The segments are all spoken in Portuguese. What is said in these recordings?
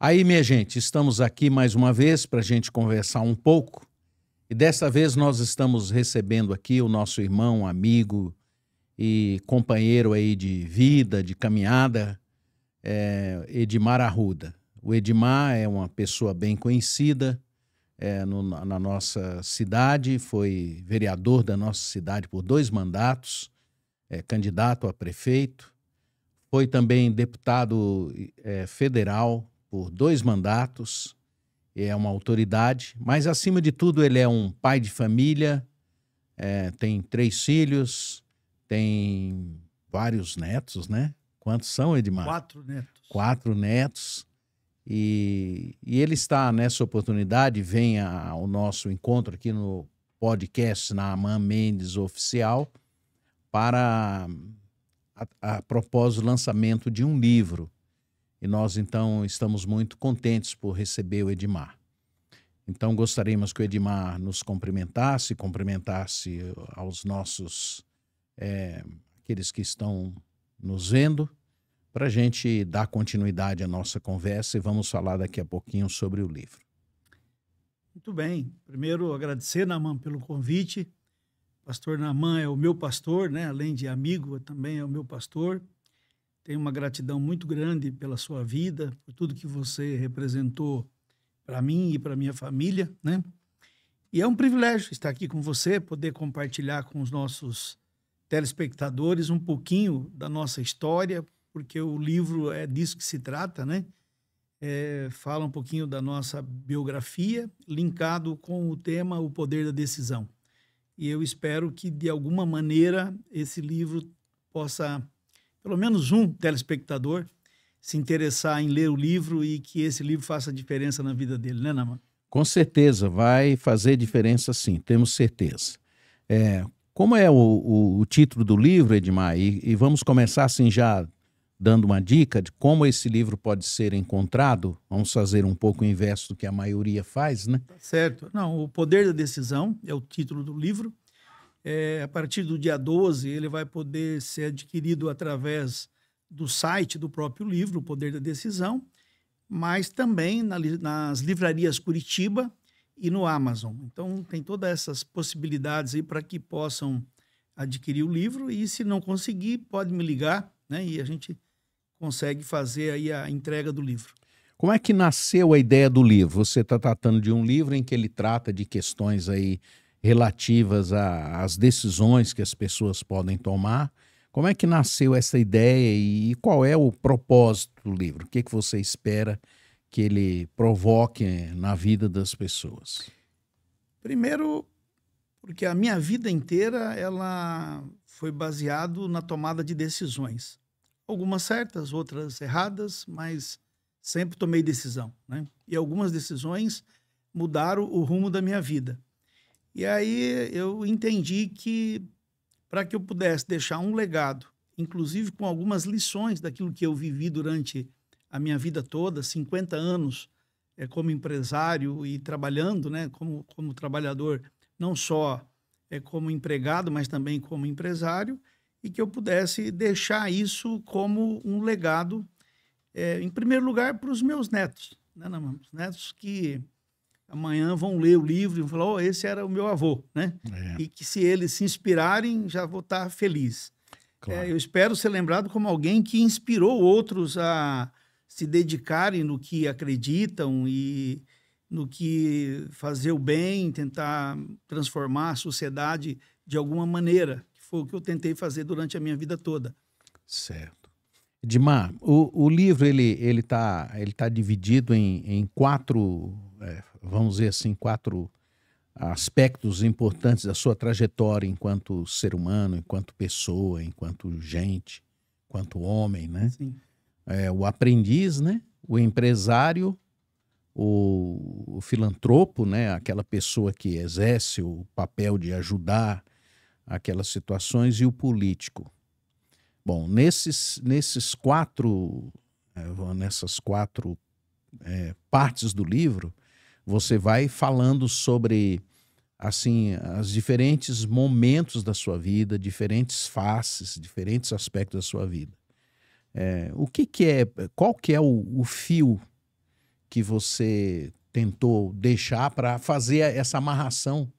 Aí, minha gente, estamos aqui mais uma vez para a gente conversar um pouco. E dessa vez nós estamos recebendo aqui o nosso irmão, amigo e companheiro aí de vida, de caminhada, Edmar Arruda. O Edmar é uma pessoa bem conhecida na nossa cidade, foi vereador da nossa cidade por 2 mandatos, candidato a prefeito, foi também deputado federal por 2 mandatos, é uma autoridade, mas acima de tudo ele é um pai de família, tem 3 filhos, tem vários netos, né? Quantos são, Edmar? 4 netos. 4 netos. E ele está nessa oportunidade, vem ao nosso encontro aqui no podcast Naaman Mendes Oficial para a propósito do lançamento de um livro. E nós, então, estamos muito contentes por receber o Edmar. Então, gostaríamos que o Edmar nos cumprimentasse aos nossos, aqueles que estão nos vendo, para a gente dar continuidade à nossa conversa e vamos falar daqui a pouquinho sobre o livro. Muito bem. Primeiro, agradecer, Naaman, pelo convite. Pastor Naaman é o meu pastor, né? Além de amigo, também é o meu pastor. Tenho uma gratidão muito grande pela sua vida, por tudo que você representou para mim e para minha família, né? E é um privilégio estar aqui com você, poder compartilhar com os nossos telespectadores um pouquinho da nossa história, porque o livro é disso que se trata, né? Fala um pouquinho da nossa biografia, linkado com o tema O Poder da Decisão. E eu espero que, de alguma maneira, esse livro possa, pelo menos um telespectador, se interessar em ler o livro e que esse livro faça diferença na vida dele, né, Naaman? Com certeza, vai fazer diferença sim, temos certeza. Como é o título do livro, Edmar? E vamos começar assim já dando uma dica de como esse livro pode ser encontrado. Vamos fazer um pouco o inverso do que a maioria faz, né? Tá certo. Não, O Poder da Decisão é o título do livro. A partir do dia 12, ele vai poder ser adquirido através do site do próprio livro, O Poder da Decisão, mas também nas livrarias Curitiba e no Amazon. Então, tem todas essas possibilidades aí para que possam adquirir o livro e, se não conseguir, pode me ligar, né? E a gente consegue fazer aí a entrega do livro. Como é que nasceu a ideia do livro? Você está tratando de um livro em que ele trata de questões aí relativas às decisões que as pessoas podem tomar. Como é que nasceu essa ideia e qual é o propósito do livro? O que você espera que ele provoque na vida das pessoas? Primeiro, porque a minha vida inteira ela foi baseado na tomada de decisões. Algumas certas, outras erradas, mas sempre tomei decisão, né? E algumas decisões mudaram o rumo da minha vida. E aí eu entendi que, para que eu pudesse deixar um legado, inclusive com algumas lições daquilo que eu vivi durante a minha vida toda, 50 anos como empresário e trabalhando, né, como trabalhador, não só como empregado, mas também como empresário, e que eu pudesse deixar isso como um legado, em primeiro lugar, para os meus netos, né, os netos que amanhã vão ler o livro e vão falar, esse era o meu avô, né? E que, se eles se inspirarem, já vou estar feliz. Claro. Eu espero ser lembrado como alguém que inspirou outros a se dedicarem no que acreditam e no que fazer o bem, tentar transformar a sociedade de alguma maneira, que foi o que eu tentei fazer durante a minha vida toda. Certo. Edmar, o livro ele tá dividido em 4, vamos dizer assim, 4 aspectos importantes da sua trajetória enquanto ser humano, enquanto pessoa, enquanto gente, enquanto homem, né? Sim. O aprendiz, né? O empresário, o filantropo, né? Aquela pessoa que exerce o papel de ajudar aquelas situações, e o político. Bom, nessas 4 partes do livro, você vai falando sobre assim, os diferentes momentos da sua vida, diferentes faces, diferentes aspectos da sua vida. Qual que é o fio que você tentou deixar para fazer essa amarração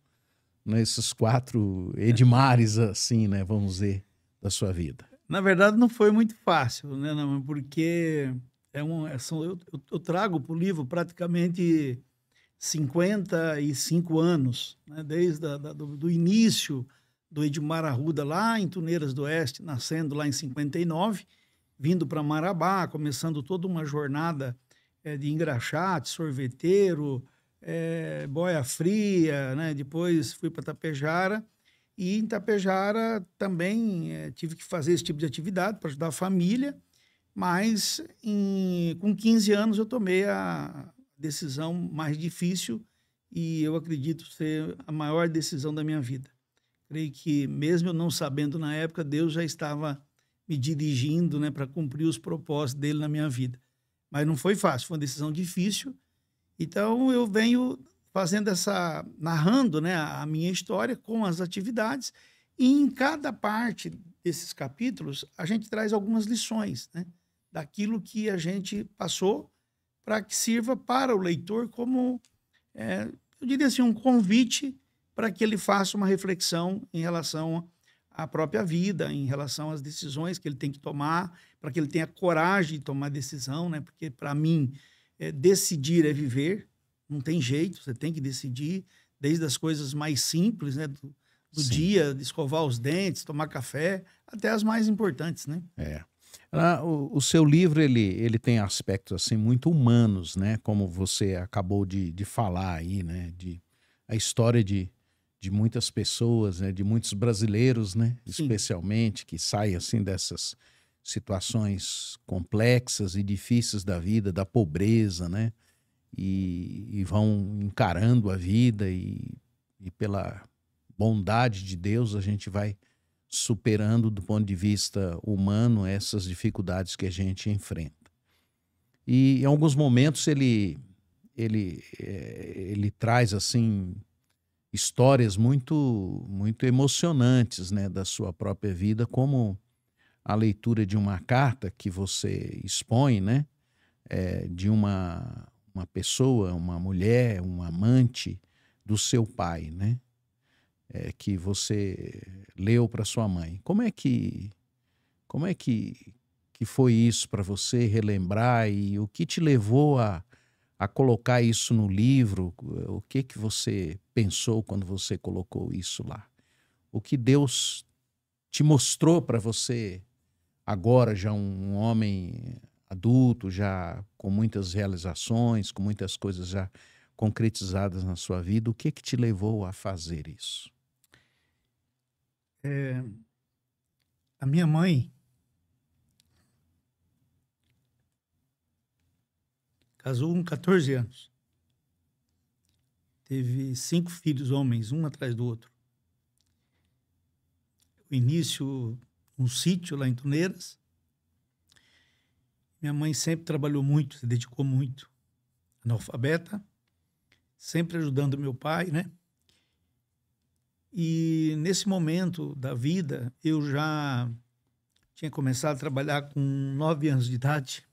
nesses 4 Edmares, assim, né, vamos dizer, da sua vida? Na verdade, não foi muito fácil, né, não, porque eu trago para o livro praticamente 55 anos, né, desde do início do Edmar Arruda, lá em Tuneiras do Oeste, nascendo lá em 59, vindo para Marabá, começando toda uma jornada de engraxate, sorveteiro, boia fria, né? Depois fui para Tapejara, e em Tapejara também tive que fazer esse tipo de atividade para ajudar a família, mas com 15 anos eu tomei a decisão mais difícil e eu acredito ser a maior decisão da minha vida. Creio que, mesmo eu não sabendo na época, Deus já estava me dirigindo, né, para cumprir os propósitos dele na minha vida. Mas não foi fácil, foi uma decisão difícil. Então, eu venho narrando, né, a minha história com as atividades, e em cada parte desses capítulos, a gente traz algumas lições, né, daquilo que a gente passou, para que sirva para o leitor como, eu diria assim, um convite para que ele faça uma reflexão em relação à própria vida, em relação às decisões que ele tem que tomar, para que ele tenha coragem de tomar decisão, né? Porque, para mim, decidir é viver, não tem jeito, você tem que decidir, desde as coisas mais simples, né? Do dia, de escovar os dentes, tomar café, até as mais importantes, né? O seu livro, ele tem aspectos assim muito humanos, né? Como você acabou de falar aí, né? A história de muitas pessoas, né? De muitos brasileiros, né? Sim. Especialmente, que saem assim dessas situações complexas e difíceis da vida, da pobreza, né? E vão encarando a vida e pela bondade de Deus a gente vai superando do ponto de vista humano essas dificuldades que a gente enfrenta. E em alguns momentos ele traz assim histórias muito emocionantes, né, da sua própria vida, como a leitura de uma carta que você expõe, né, de uma pessoa, uma mulher, um amante do seu pai, né, que você leu para sua mãe. Como é que foi isso para você relembrar, e o que te levou a colocar isso no livro? O que você pensou quando você colocou isso lá? O que Deus te mostrou para você agora, já um homem adulto, já com muitas realizações, com muitas coisas já concretizadas na sua vida? O que te levou a fazer isso? A minha mãe casou com 14 anos. Teve 5 filhos homens, um atrás do outro. O início, um sítio lá em Tuneiras. Minha mãe sempre trabalhou muito, se dedicou muito. Analfabeta, sempre ajudando meu pai, né? E nesse momento da vida, eu já tinha começado a trabalhar com 9 anos de idade,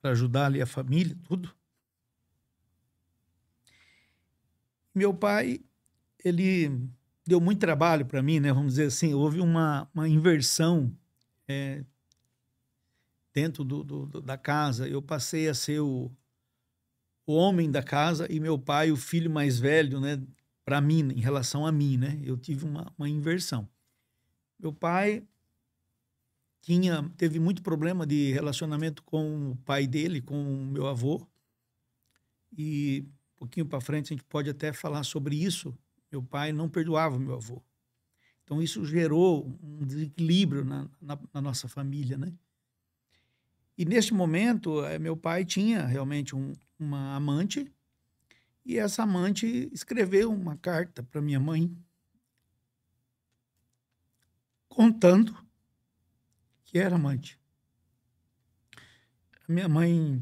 para ajudar ali a família, tudo. Meu pai, ele deu muito trabalho para mim, né? Vamos dizer assim, houve uma inversão dentro da casa. Eu passei a ser o homem da casa e meu pai o filho mais velho, né? Para mim, em relação a mim, né? Eu tive uma inversão. Meu pai teve muito problema de relacionamento com o pai dele, com o meu avô. E um pouquinho para frente a gente pode até falar sobre isso. Meu pai não perdoava meu avô. Então isso gerou um desequilíbrio na nossa família, né? E neste momento, meu pai tinha realmente uma amante, e essa amante escreveu uma carta para minha mãe, contando que era amante. A minha mãe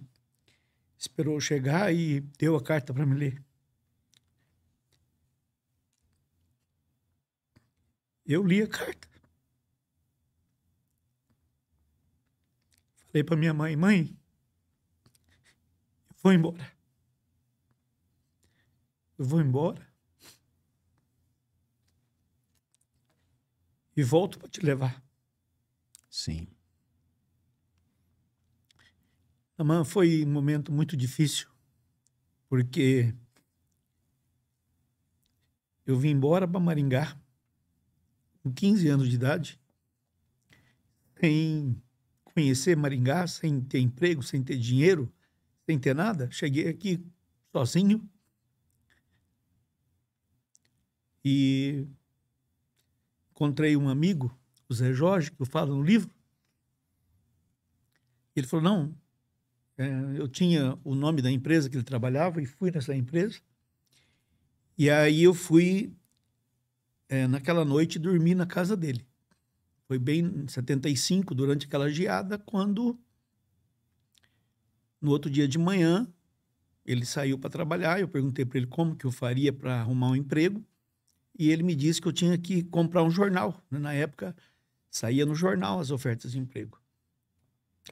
esperou eu chegar e deu a carta para me ler. Eu li a carta. Falei para minha mãe: mãe, vou embora. Eu vou embora e volto para te levar. Sim. Namã, foi um momento muito difícil, porque eu vim embora para Maringá com 15 anos de idade, sem conhecer Maringá, sem ter emprego, sem ter dinheiro, sem ter nada. Cheguei aqui sozinho e encontrei um amigo, o Zé Jorge, que eu falo no livro. Ele falou, não, eu tinha o nome da empresa que ele trabalhava e fui nessa empresa. E aí eu fui, naquela noite, dormir na casa dele. Foi bem em 75, durante aquela geada, quando, no outro dia de manhã, ele saiu para trabalhar. Eu perguntei para ele como que eu faria para arrumar um emprego. E ele me disse que eu tinha que comprar um jornal. Na época, saía no jornal as ofertas de emprego.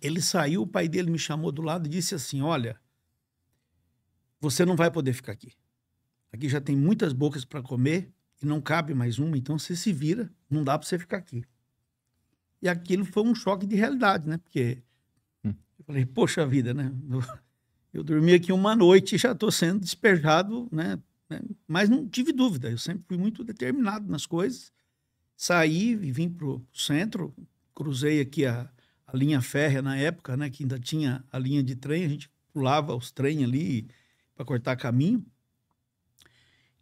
Ele saiu, o pai dele me chamou do lado e disse assim, olha, você não vai poder ficar aqui. Aqui já tem muitas bocas para comer e não cabe mais uma, então você se vira, não dá para você ficar aqui. E aquilo foi um choque de realidade, né? Porque eu falei, poxa vida, né? Eu dormi aqui uma noite e já estou sendo despejado, né? Mas não tive dúvida, eu sempre fui muito determinado nas coisas. Saí e vim para o centro, cruzei aqui a linha férrea na época, né? Que ainda tinha a linha de trem, a gente pulava os trens ali para cortar caminho.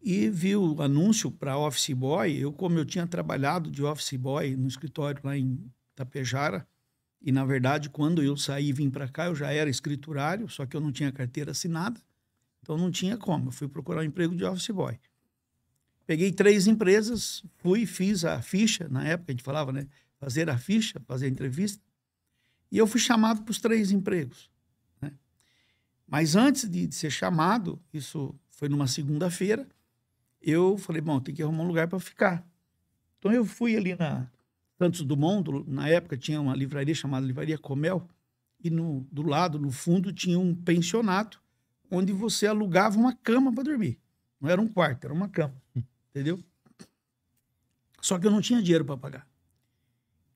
E vi o anúncio para office boy. Como eu tinha trabalhado de office boy no escritório lá em Tapejara, e na verdade, quando eu saí e vim para cá, eu já era escriturário, só que eu não tinha carteira assinada, então não tinha como. Eu fui procurar um emprego de office boy. Peguei 3 empresas, fui, fiz a ficha, na época a gente falava, né? Fazer a ficha, fazer a entrevista, e eu fui chamado para os 3 empregos, né? Mas antes de ser chamado, isso foi numa segunda-feira, eu falei, bom, tem que arrumar um lugar para ficar. Então eu fui ali na Santos Dumont, na época tinha uma livraria chamada Livraria Comel, e do lado, no fundo, tinha um pensionato, onde você alugava uma cama para dormir. Não era um quarto, era uma cama, entendeu? Só que eu não tinha dinheiro para pagar.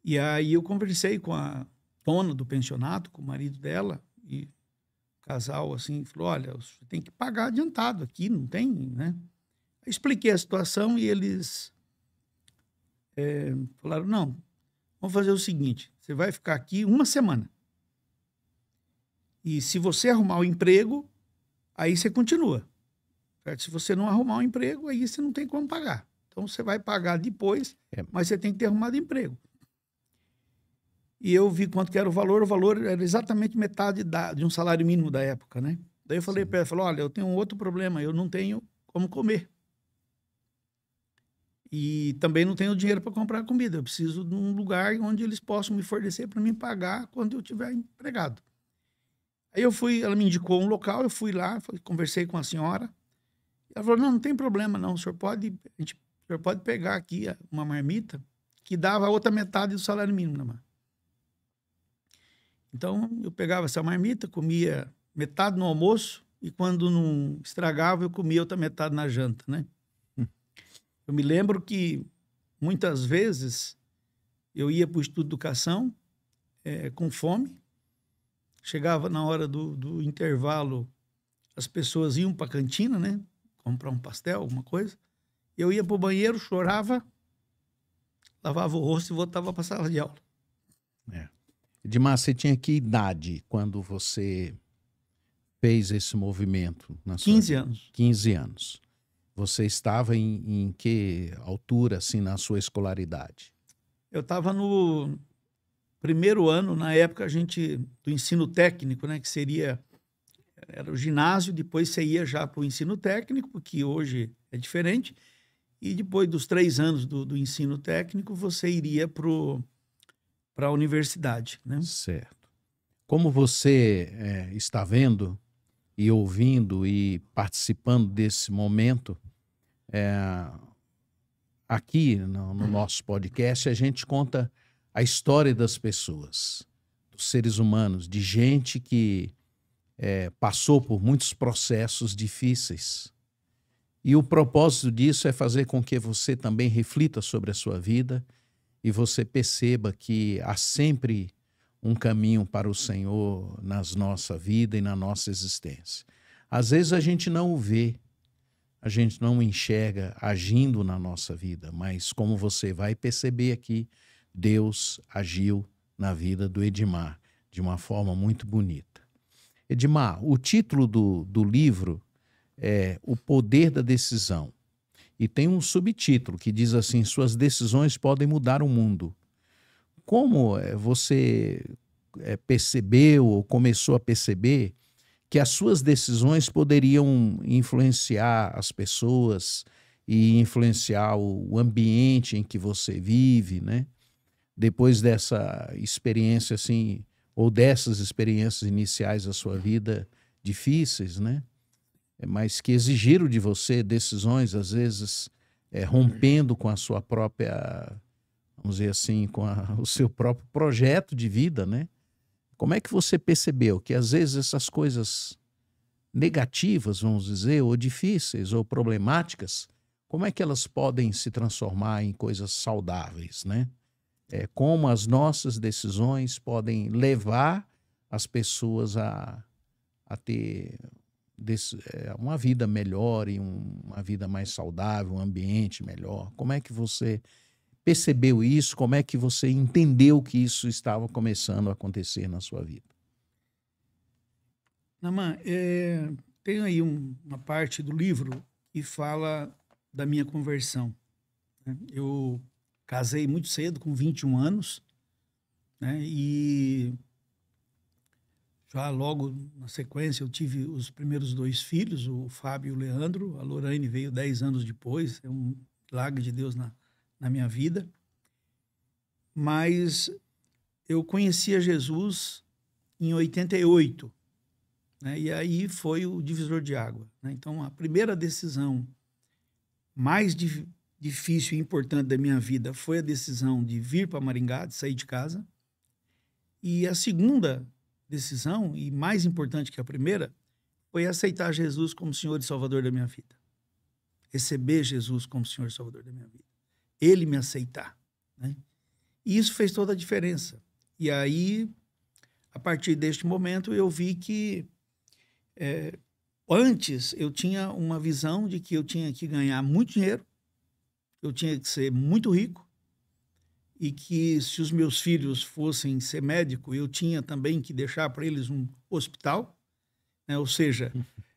E aí eu conversei com a dona do pensionato, com o marido dela, e o casal, assim, falou, olha, você tem que pagar adiantado aqui, não tem, né? Expliquei a situação e eles falaram, não, vamos fazer o seguinte, você vai ficar aqui uma semana. E se você arrumar o emprego, aí você continua. Certo? Se você não arrumar o emprego, aí você não tem como pagar. Então você vai pagar depois, mas você tem que ter arrumado emprego. E eu vi quanto que era o valor era exatamente metade de um salário mínimo da época, né? Daí eu falei para ela, olha, eu tenho um outro problema, eu não tenho como comer. E também não tenho dinheiro para comprar comida. Eu preciso de um lugar onde eles possam me fornecer para me pagar quando eu tiver empregado. Aí eu fui, ela me indicou um local, eu fui lá, conversei com a senhora. Ela falou, não tem problema não, o senhor pode pegar aqui uma marmita que dava a outra metade do salário mínimo, né? Então, eu pegava essa marmita, comia metade no almoço e quando não estragava, eu comia outra metade na janta, né? Eu me lembro que, muitas vezes, eu ia para o estudo de educação com fome. Chegava na hora do intervalo, as pessoas iam para a cantina, né? Comprar um pastel, alguma coisa. Eu ia para o banheiro, chorava, lavava o rosto e voltava para a sala de aula. Edmar, você tinha que idade quando você fez esse movimento? 15 anos. 15 anos. Você estava em que altura, assim, na sua escolaridade? Eu estava no primeiro ano, na época, do ensino técnico, né? Que era o ginásio, depois você ia já para o ensino técnico, porque hoje é diferente, e depois dos 3 anos do ensino técnico, você iria para a universidade, né? Certo. Como você está vendo e ouvindo e participando desse momento, aqui no nosso podcast, a gente conta a história das pessoas, dos seres humanos, de gente que passou por muitos processos difíceis. E o propósito disso é fazer com que você também reflita sobre a sua vida e você perceba que há sempre um caminho para o Senhor na nossa vida e na nossa existência. Às vezes a gente não o vê, a gente não o enxerga agindo na nossa vida, mas como você vai perceber aqui, Deus agiu na vida do Edmar de uma forma muito bonita. Edmar, o título do livro é O Poder da Decisão. E tem um subtítulo que diz assim: suas decisões podem mudar o mundo. Como você percebeu ou começou a perceber que as suas decisões poderiam influenciar as pessoas e influenciar o ambiente em que você vive, né? Depois dessa experiência assim, ou dessas experiências iniciais da sua vida difíceis, né? Mas que exigiram de você decisões, às vezes, rompendo com a sua própria, vamos dizer assim, com o seu próprio projeto de vida, né? Como é que você percebeu que, às vezes, essas coisas negativas, vamos dizer, ou difíceis, ou problemáticas, como é que elas podem se transformar em coisas saudáveis, né? Como as nossas decisões podem levar as pessoas a ter uma vida melhor e uma vida mais saudável, um ambiente melhor. Como é que você percebeu isso? Como é que você entendeu que isso estava começando a acontecer na sua vida? Naamã, tem aí uma parte do livro que fala da minha conversão, né? Eu casei muito cedo, com 21 anos, né? E já logo na sequência eu tive os primeiros 2 filhos, o Fábio e o Leandro. A Lorraine veio 10 anos depois, é um milagre de Deus na minha vida. Mas eu conhecia Jesus em 88, né? E aí foi o divisor de água, né? Então, a primeira decisão mais difícil e importante da minha vida foi a decisão de vir para Maringá, de sair de casa. E a segunda decisão, e mais importante que a primeira, foi aceitar Jesus como Senhor e Salvador da minha vida. Receber Jesus como Senhor e Salvador da minha vida. Ele me aceitar, né? E isso fez toda a diferença. E aí, a partir deste momento, eu vi que antes eu tinha uma visão de que eu tinha que ganhar muito dinheiro, eu tinha que ser muito rico, e que se os meus filhos fossem ser médico, eu tinha também que deixar para eles um hospital, né? Ou seja,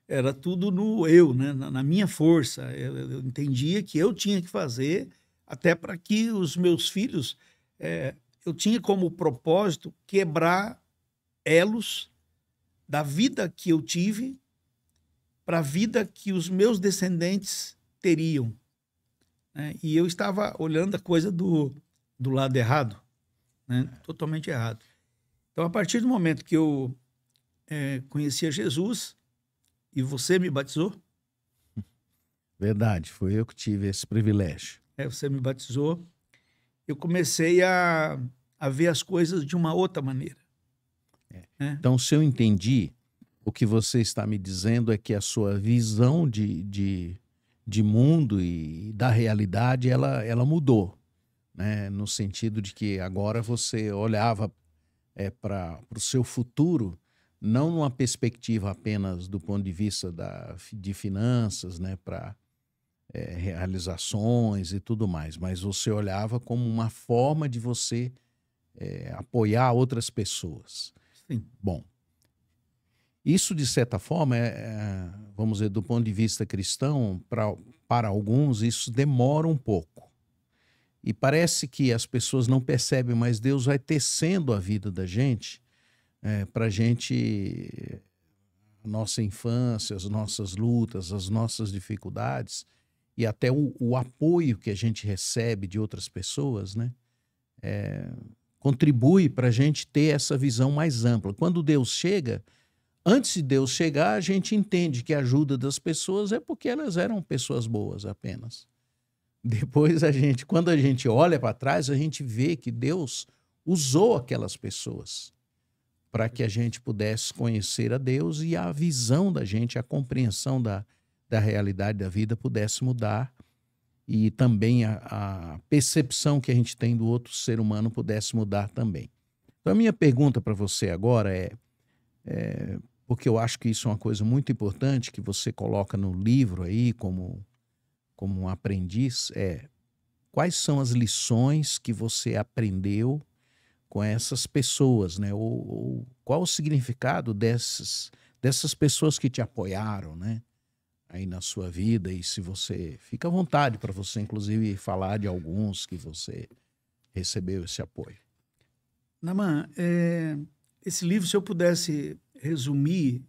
era tudo no eu, né? Na minha força. Eu entendia que eu tinha que fazer, até para que os meus filhos... eu tinha como propósito quebrar elos da vida que eu tive para a vida que os meus descendentes teriam, né? E eu estava olhando a coisa do lado errado, né? Totalmente errado. Então, a partir do momento que eu conhecia Jesus e você me batizou... Verdade, foi eu que tive esse privilégio. Você me batizou, eu comecei a ver as coisas de uma outra maneira. Né? Então, se eu entendi, o que você está me dizendo é que a sua visão de mundo e da realidade, ela mudou, né? No sentido de que agora você olhava para o seu futuro, não numa perspectiva apenas do ponto de vista de finanças, né? Para realizações e tudo mais, mas você olhava como uma forma de você apoiar outras pessoas. Sim. Bom, isso de certa forma, vamos dizer, do ponto de vista cristão, para alguns isso demora um pouco. E parece que as pessoas não percebem, mas Deus vai tecendo a vida da gente, para a gente, a nossa infância, as nossas lutas, as nossas dificuldades, e até o apoio que a gente recebe de outras pessoas, né? Contribui para a gente ter essa visão mais ampla. Quando Deus chega, antes de Deus chegar, a gente entende que a ajuda das pessoas é porque elas eram pessoas boas apenas. Depois, quando a gente olha para trás, a gente vê que Deus usou aquelas pessoas para que a gente pudesse conhecer a Deus e a visão da gente, a compreensão da realidade da vida pudesse mudar e também a percepção que a gente tem do outro ser humano pudesse mudar também. Então, a minha pergunta para você agora porque eu acho que isso é uma coisa muito importante que você coloca no livro aí como um aprendiz, quais são as lições que você aprendeu com essas pessoas, né? Ou qual o significado dessas pessoas que te apoiaram, né? Aí na sua vida, e se você fica à vontade para você, inclusive, falar de alguns que você recebeu esse apoio. Naman, esse livro, se eu pudesse resumir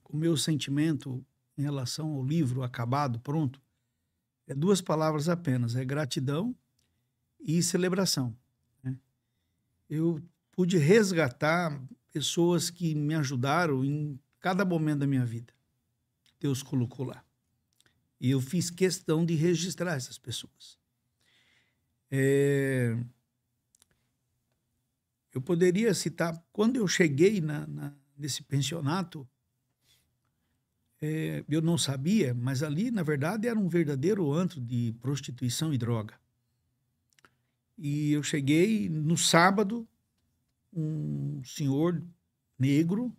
o meu sentimento em relação ao livro acabado, pronto, é 2 palavras apenas, é gratidão e celebração. Né? Eu pude resgatar pessoas que me ajudaram em cada momento da minha vida. Deus colocou lá. E eu fiz questão de registrar essas pessoas. Eu poderia citar, quando eu cheguei nesse pensionato, eu não sabia, mas ali, na verdade, era um verdadeiro antro de prostituição e droga. E eu cheguei no sábado, um senhor negro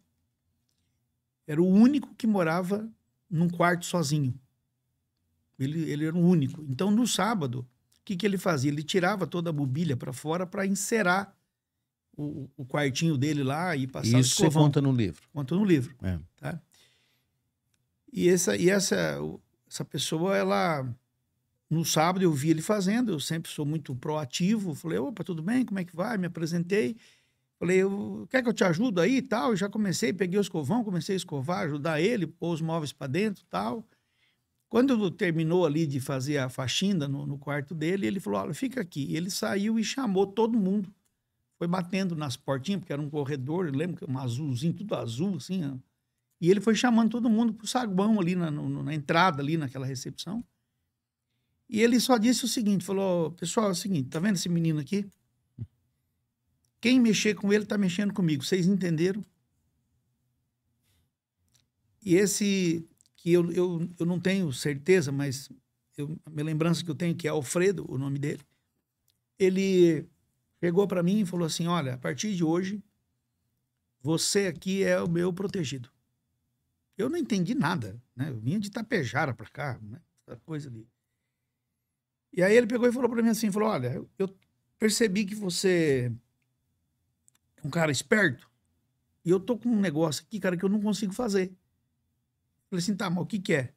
era o único que morava num quarto sozinho. Ele era o único. Então, no sábado, o que ele fazia? Ele tirava toda a mobília para fora para encerar o quartinho dele lá e passar o escovão. Isso você conta no livro. Conta no livro. Tá? E essa pessoa, ela... No sábado eu vi ele fazendo, eu sempre sou muito proativo. Falei, opa, tudo bem? Como é que vai? Me apresentei. Falei, quer que eu te ajude aí e tal? Eu já comecei, peguei o escovão, comecei a escovar, ajudar ele, pôr os móveis para dentro e tal. Quando terminou ali de fazer a faxina no quarto dele, ele falou, olha, fica aqui. Ele saiu e chamou todo mundo. Foi batendo nas portinhas, porque era um corredor, eu lembro que um azulzinho, tudo azul, assim. Ó. E ele foi chamando todo mundo pro saguão ali, na entrada ali, naquela recepção. E ele só disse o seguinte, falou, pessoal, é o seguinte, tá vendo esse menino aqui? Quem mexer com ele tá mexendo comigo, vocês entenderam? E esse, que eu não tenho certeza, mas a minha lembrança que eu tenho, que é Alfredo, o nome dele, ele chegou para mim e falou assim, olha, a partir de hoje, você aqui é o meu protegido. Eu não entendi nada, né? Eu vinha de Itapejara para cá, né? Essa coisa ali. E aí ele pegou e falou para mim assim, falou, olha, eu percebi que você é um cara esperto e eu tô com um negócio aqui, cara, que eu não consigo fazer. Falei assim, tá, mas o que é?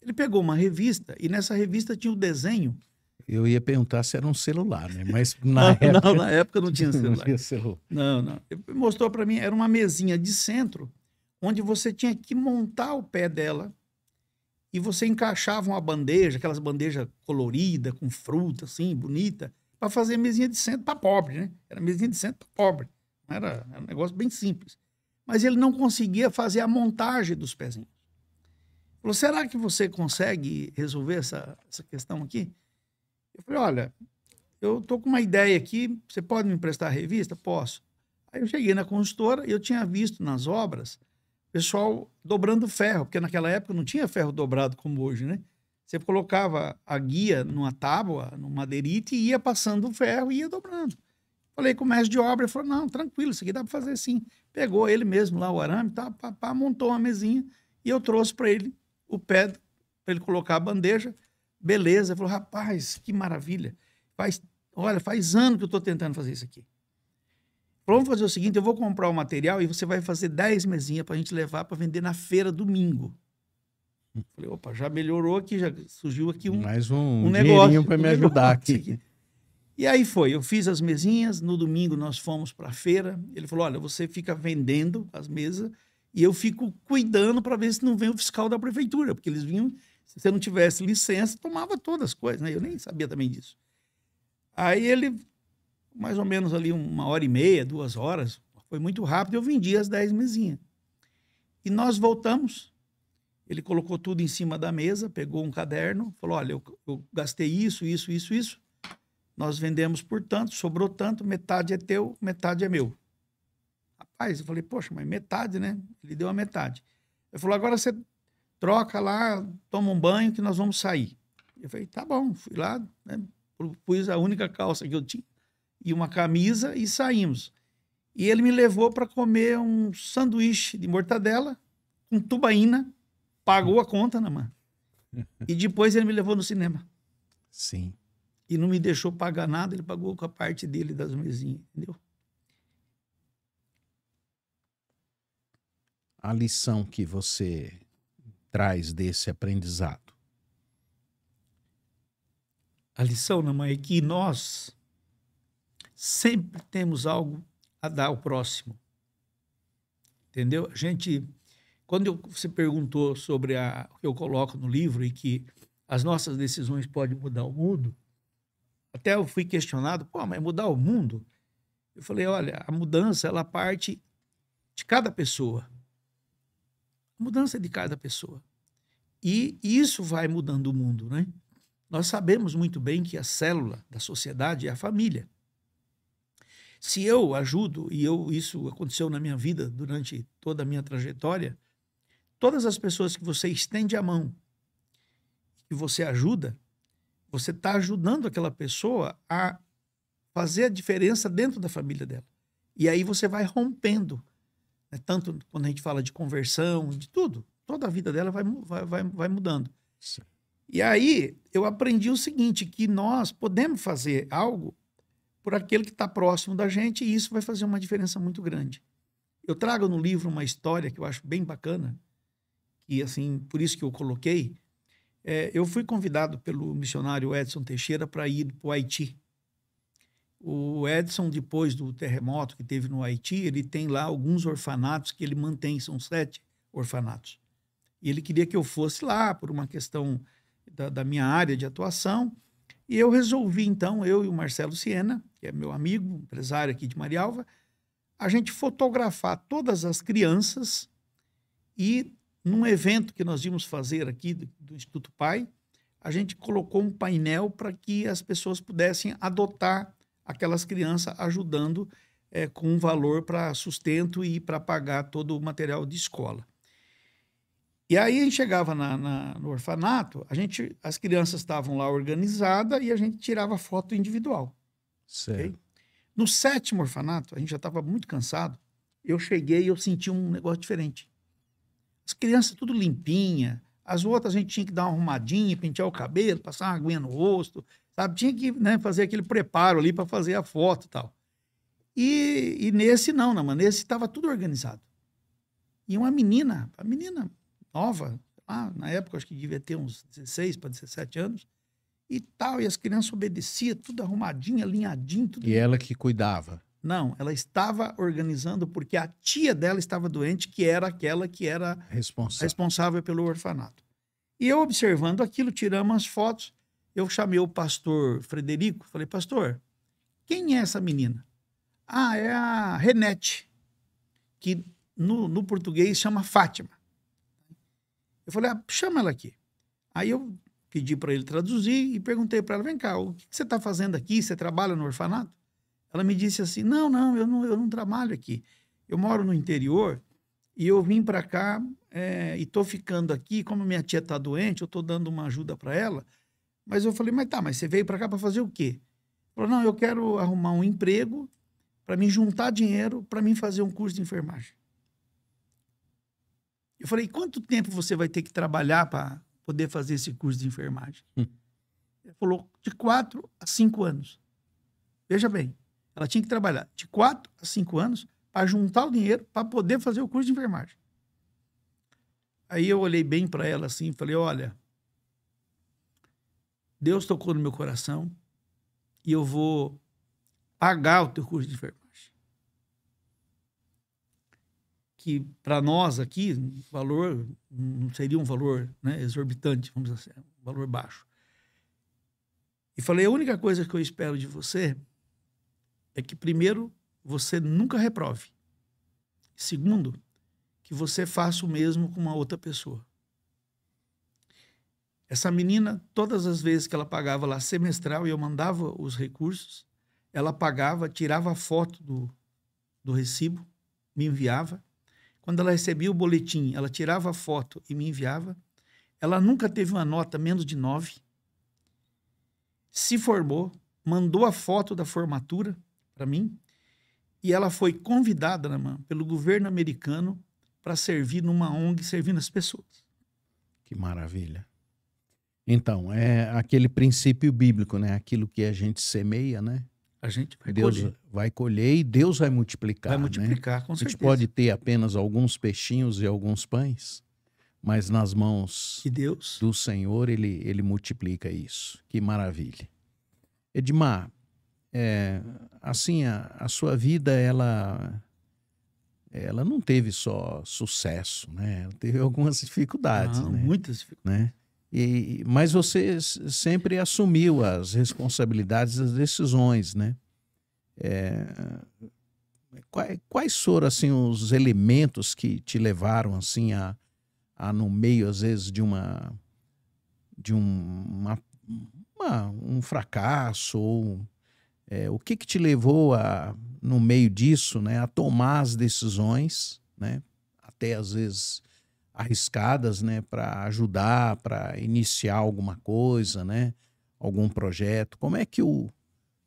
Ele pegou uma revista e nessa revista tinha o desenho. Eu ia perguntar se era um celular, né? Mas na época não tinha celular. Não. Ele mostrou para mim, era uma mesinha de centro, onde você tinha que montar o pé dela e você encaixava uma bandeja, aquelas bandejas coloridas, com fruta, assim, bonita, para fazer mesinha de centro para pobre, né? Era mesinha de centro para pobre. Era um negócio bem simples. Mas ele não conseguia fazer a montagem dos pezinhos. Falou, será que você consegue resolver essa questão aqui? Eu falei, olha, eu tô com uma ideia aqui, você pode me emprestar a revista? Posso. Aí eu cheguei na consultora e eu tinha visto nas obras pessoal dobrando ferro, porque naquela época não tinha ferro dobrado como hoje, né? Você colocava a guia numa tábua, numa madeirite e ia passando o ferro e ia dobrando. Falei com o mestre de obra, ele falou, não, tranquilo, isso aqui dá para fazer assim. Pegou ele mesmo lá, o arame, montou uma mesinha e eu trouxe para ele o pé, para ele colocar a bandeja. Beleza, ele falou, rapaz, que maravilha. Faz anos que eu estou tentando fazer isso aqui. Vamos fazer o seguinte, eu vou comprar o material e você vai fazer 10 mesinhas para a gente levar para vender na feira domingo. Falei, opa, já melhorou aqui, já surgiu aqui mais um negócio para me ajudar aqui. E aí eu fiz as mesinhas, no domingo nós fomos para a feira, ele falou, olha, você fica vendendo as mesas e eu fico cuidando para ver se não vem o fiscal da prefeitura, porque eles vinham, se você não tivesse licença, tomava todas as coisas, né? Eu nem sabia também disso. Aí ele... mais ou menos ali 1h30, 2 horas, foi muito rápido, eu vendi as 10 mesinhas. E nós voltamos, ele colocou tudo em cima da mesa, pegou um caderno, falou, olha, eu gastei isso, nós vendemos por tanto, sobrou tanto, metade é teu, metade é meu. Rapaz, eu falei, poxa, mas metade, né? Ele deu a metade. Ele falou, agora você troca lá, toma um banho que nós vamos sair. Eu falei, tá bom. Fui lá, né? Pus a única calça que eu tinha e uma camisa e saímos. E ele me levou para comer um sanduíche de mortadela com tubaína, pagou a conta, né, mano? E depois ele me levou no cinema. Sim. E não me deixou pagar nada, ele pagou com a parte dele das mesinhas, entendeu? A lição que você traz desse aprendizado? A lição, né, mãe, é que nós sempre temos algo a dar ao próximo. Entendeu? A gente, quando você perguntou sobre o que eu coloco no livro e que as nossas decisões podem mudar o mundo, até eu fui questionado, pô, mas mudar o mundo? Eu falei, olha, a mudança, ela parte de cada pessoa. A mudança é de cada pessoa. E isso vai mudando o mundo, né? Nós sabemos muito bem que a célula da sociedade é a família. Se eu ajudo, e isso aconteceu na minha vida durante toda a minha trajetória, todas as pessoas que você estende a mão, que você ajuda, você está ajudando aquela pessoa a fazer a diferença dentro da família dela. E aí você vai rompendo, né? Tanto quando a gente fala de conversão, de tudo, toda a vida dela vai mudando. Sim. E aí eu aprendi o seguinte, que nós podemos fazer algo por aquele que está próximo da gente e isso vai fazer uma diferença muito grande. Eu trago no livro uma história que eu acho bem bacana, e assim, por isso que eu coloquei. Eu fui convidado pelo missionário Edson Teixeira para ir para o Haiti. O Edson, depois do terremoto que teve no Haiti, ele tem lá alguns orfanatos que ele mantém, são 7 orfanatos. E ele queria que eu fosse lá por uma questão da minha área de atuação. E eu resolvi, então, eu e o Marcelo Siena, que é meu amigo, empresário aqui de Marialva, a gente fotografar todas as crianças e, num evento que nós íamos fazer aqui do Instituto Pai, a gente colocou um painel para que as pessoas pudessem adotar aquelas crianças, ajudando com um valor para sustento e para pagar todo o material de escola. E aí a gente chegava no orfanato, as crianças estavam lá organizadas e a gente tirava foto individual. Certo. Okay? No 7º orfanato, a gente já estava muito cansado, eu cheguei e eu senti um negócio diferente. As crianças tudo limpinha, as outras a gente tinha que dar uma arrumadinha, pentear o cabelo, passar uma aguinha no rosto, sabe? Tinha que, né, fazer aquele preparo ali para fazer a foto e tal. E nesse não, mano, nesse estava tudo organizado. E uma menina, a menina nova, na época acho que devia ter uns 16 para 17 anos, e tal, e as crianças obedeciam, tudo arrumadinho, alinhadinho. Tudo. E ela que cuidava? Não, ela estava organizando porque a tia dela estava doente, que era aquela que era responsável pelo orfanato. E eu observando aquilo, tiramos as fotos, eu chamei o pastor Frederico, falei, pastor, quem é essa menina? Ah, é a Renete, que no português chama Fátima. Eu falei, chama ela aqui. Aí eu pedi para ele traduzir e perguntei para ela, vem cá, o que você está fazendo aqui? Você trabalha no orfanato? Ela me disse assim, não, eu não trabalho aqui. Eu moro no interior e eu vim para cá e estou ficando aqui, como minha tia está doente, eu estou dando uma ajuda para ela. Mas eu falei, mas você veio para cá para fazer o quê? Ela falou, não, eu quero arrumar um emprego para me juntar dinheiro para mim fazer um curso de enfermagem. Eu falei, quanto tempo você vai ter que trabalhar para poder fazer esse curso de enfermagem? Ele falou, de 4 a 5 anos. Veja bem, ela tinha que trabalhar de 4 a 5 anos para juntar o dinheiro para poder fazer o curso de enfermagem. Aí eu olhei bem para ela assim e falei, olha, Deus tocou no meu coração e eu vou pagar o teu curso de enfermagem. Que para nós aqui, o valor não seria um valor, né, exorbitante, vamos dizer assim, um valor baixo. E falei, a única coisa que eu espero de você é que, primeiro, você nunca reprove. Segundo, que você faça o mesmo com uma outra pessoa. Essa menina, todas as vezes que ela pagava lá semestral e eu mandava os recursos, ela pagava, tirava a foto do recibo, me enviava. Quando ela recebia o boletim, ela tirava a foto e me enviava. Ela nunca teve uma nota menos de 9. Se formou, mandou a foto da formatura para mim, e ela foi convidada, pelo governo americano para servir numa ONG, servindo as pessoas. Que maravilha. Então, é aquele princípio bíblico, né? Aquilo que a gente semeia, né? A gente vai Deus colher. vai colher e Deus vai multiplicar, Vai multiplicar, né? com A gente certeza. pode ter apenas alguns peixinhos e alguns pães, mas nas mãos Que Deus. do Senhor, ele multiplica isso. Que maravilha. Edmar, assim, a sua vida, ela não teve só sucesso, né? Ela teve algumas dificuldades, Não, né? muitas dificuldades. Né? Mas você sempre assumiu as responsabilidades das decisões, né? Quais foram, assim, os elementos que te levaram, assim, a no meio, às vezes, de um fracasso, ou o que te levou no meio disso, né, a tomar as decisões, né, até às vezes arriscadas, né, para ajudar, para iniciar alguma coisa, né, algum projeto? Como é que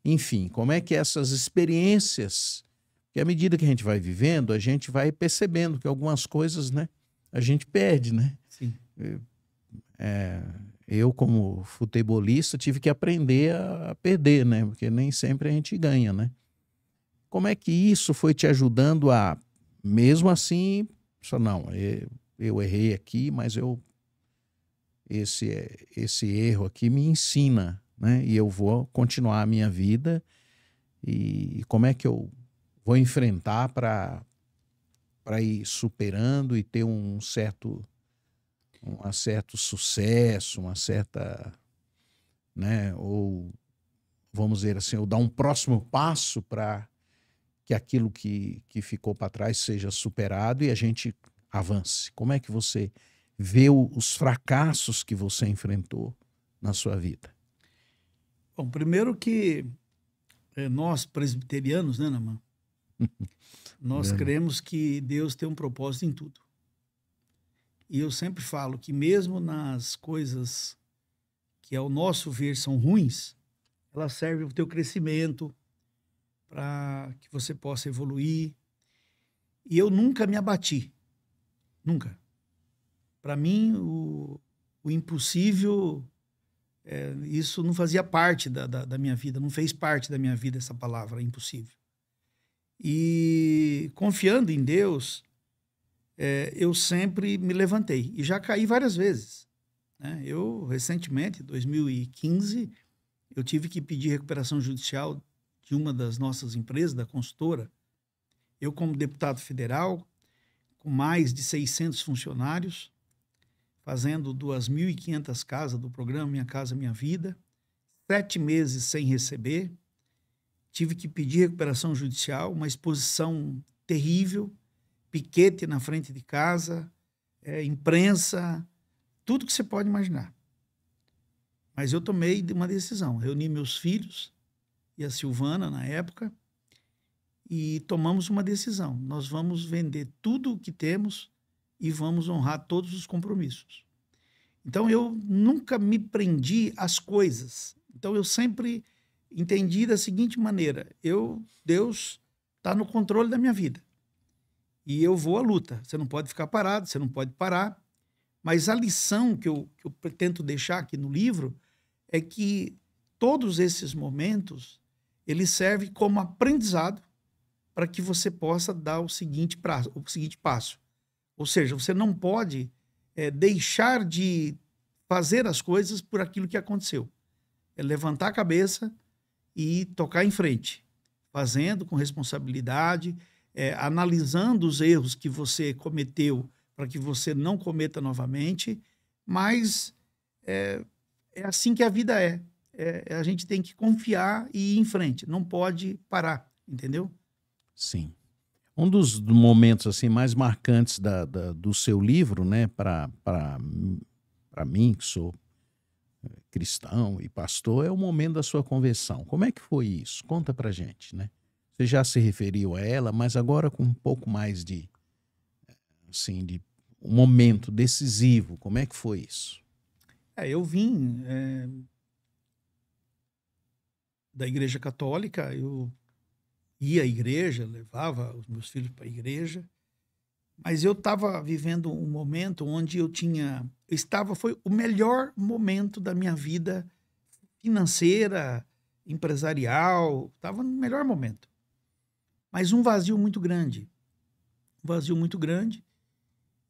enfim, como é que essas experiências, que à medida que a gente vai vivendo, a gente vai percebendo que algumas coisas, né, a gente perde, né? Sim. Eu, como futebolista, tive que aprender a perder, né? Porque nem sempre a gente ganha, né? Como é que isso foi te ajudando mesmo assim, só não, eu errei aqui, mas esse erro aqui me ensina, né? E eu vou continuar a minha vida, e como é que eu vou enfrentar para ir superando e ter um certo sucesso, uma certa, né, ou vamos dizer assim, ou dar um próximo passo para que aquilo que ficou para trás seja superado e a gente avance. Como é que você vê os fracassos que você enfrentou na sua vida? Bom, primeiro que nós, presbiterianos, né, Naman? Nós cremos que Deus tem um propósito em tudo. E eu sempre falo que mesmo nas coisas que, ao nosso ver, são ruins, elas servem para o teu crescimento, para que você possa evoluir. E eu nunca me abati. Nunca. Para mim, o impossível, isso não fazia parte da minha vida, não fez parte da minha vida essa palavra, impossível. E confiando em Deus, eu sempre me levantei. E já caí várias vezes, né? Eu, recentemente, em 2015, eu tive que pedir recuperação judicial de uma das nossas empresas, da consultora. Eu, como deputado federal, com mais de 600 funcionários, fazendo 2.500 casas do programa Minha Casa Minha Vida, 7 meses sem receber, tive que pedir recuperação judicial, uma exposição terrível, piquete na frente de casa, imprensa, tudo que você pode imaginar. Mas eu tomei uma decisão, reuni meus filhos e a Silvana, na época, e tomamos uma decisão. Nós vamos vender tudo o que temos e vamos honrar todos os compromissos. Então, eu nunca me prendi às coisas. Então, eu sempre entendi da seguinte maneira: Deus está no controle da minha vida. E eu vou à luta. Você não pode ficar parado, você não pode parar. Mas a lição que eu tento deixar aqui no livro é que todos esses momentos, eles servem como aprendizado para que você possa dar o seguinte passo. Ou seja, você não pode deixar de fazer as coisas por aquilo que aconteceu. É levantar a cabeça e tocar em frente, fazendo com responsabilidade, analisando os erros que você cometeu para que você não cometa novamente, mas é assim que a vida é. A gente tem que confiar e ir em frente, não pode parar, entendeu? Sim. Um dos momentos assim mais marcantes do seu livro, né, para mim, que sou cristão e pastor, é o momento da sua conversão. Como é que foi isso? Conta pra gente, né? Você já se referiu a ela, mas agora com um pouco mais de, assim, de um momento decisivo. Como é que foi isso? Eu vim da Igreja Católica, eu ia à igreja, levava os meus filhos para a igreja, mas eu estava vivendo um momento onde foi o melhor momento da minha vida financeira, empresarial, estava no melhor momento. Mas um vazio muito grande.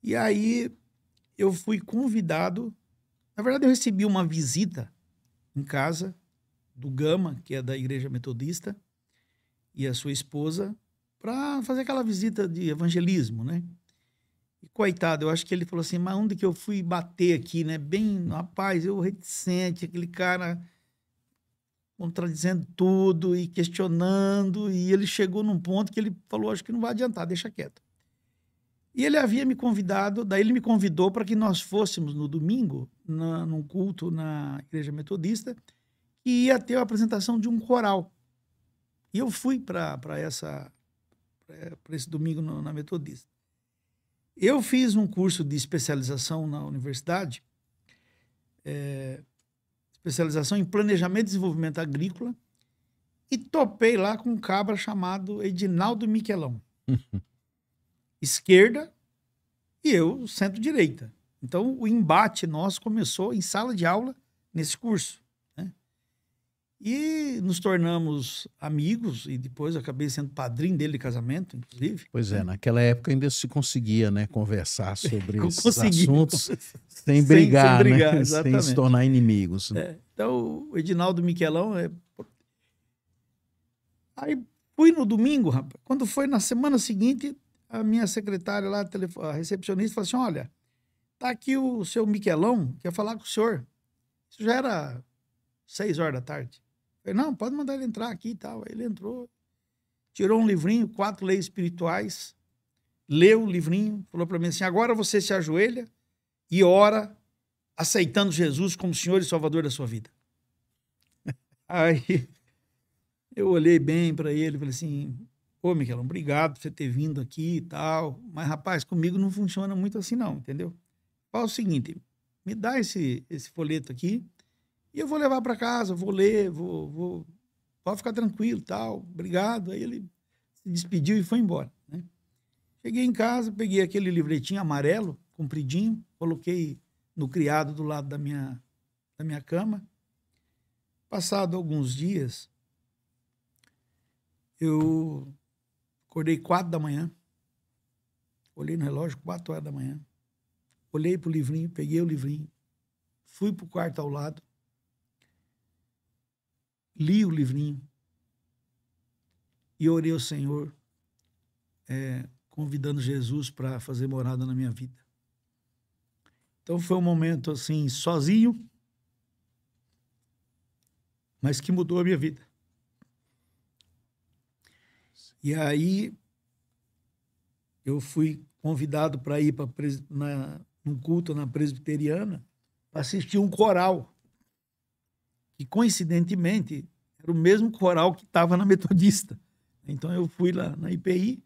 E aí eu fui convidado, na verdade eu recebi uma visita em casa do Gama, que é da Igreja Metodista, e a sua esposa, para fazer aquela visita de evangelismo, né? E coitado, eu acho que ele falou assim, mas onde que eu fui bater aqui, né? Bem, rapaz, eu reticente, aquele cara contradizendo tudo e questionando, e ele chegou num ponto que ele falou, acho que não vai adiantar, deixa quieto. E ele havia me convidado, daí ele me convidou para que nós fôssemos no domingo, num culto na Igreja Metodista, que ia ter a apresentação de um coral. E eu fui para esse domingo na Metodista. Eu fiz um curso de especialização na universidade, especialização em planejamento e desenvolvimento agrícola, e topei lá com um cabra chamado Edinaldo Miquelão. Esquerda e eu centro-direita. Então, o embate nosso começou em sala de aula nesse curso. E nos tornamos amigos, e depois eu acabei sendo padrinho dele de casamento, inclusive. Pois é, naquela época ainda se conseguia, né, conversar sobre esses Conseguia. assuntos sem brigar, sem brigar, né? exatamente. Sem se tornar inimigos. Então, o Edinaldo Miquelão... Aí fui no domingo, rapaz. Quando foi na semana seguinte, a minha secretária lá, a recepcionista, falou assim, olha, tá aqui o seu Miquelão, quer falar com o senhor. Isso já era 6 horas da tarde. Eu falei, não, pode mandar ele entrar aqui e tal. Aí ele entrou, tirou um livrinho, 4 leis espirituais, leu o livrinho, falou para mim assim, agora você se ajoelha e ora aceitando Jesus como Senhor e Salvador da sua vida. Aí eu olhei bem para ele e falei assim, pô, Miquelão, obrigado por você ter vindo aqui e tal, mas, rapaz, comigo não funciona muito assim não, entendeu? Fala o seguinte, me dá esse folheto aqui, e eu vou levar para casa, vou ler, pode ficar tranquilo, tal, obrigado. Aí ele se despediu e foi embora, né? Cheguei em casa, peguei aquele livretinho amarelo, compridinho, coloquei no criado do lado da minha cama. Passado alguns dias, eu acordei 4 da manhã, olhei no relógio, 4 horas da manhã, olhei para o livrinho, peguei o livrinho, fui para o quarto ao lado, li o livrinho e orei ao Senhor, convidando Jesus para fazer morada na minha vida. Então foi um momento assim, sozinho, mas que mudou a minha vida. E aí eu fui convidado para ir num culto na Presbiteriana para assistir um coral, que coincidentemente era o mesmo coral que estava na Metodista. Então eu fui lá na IPI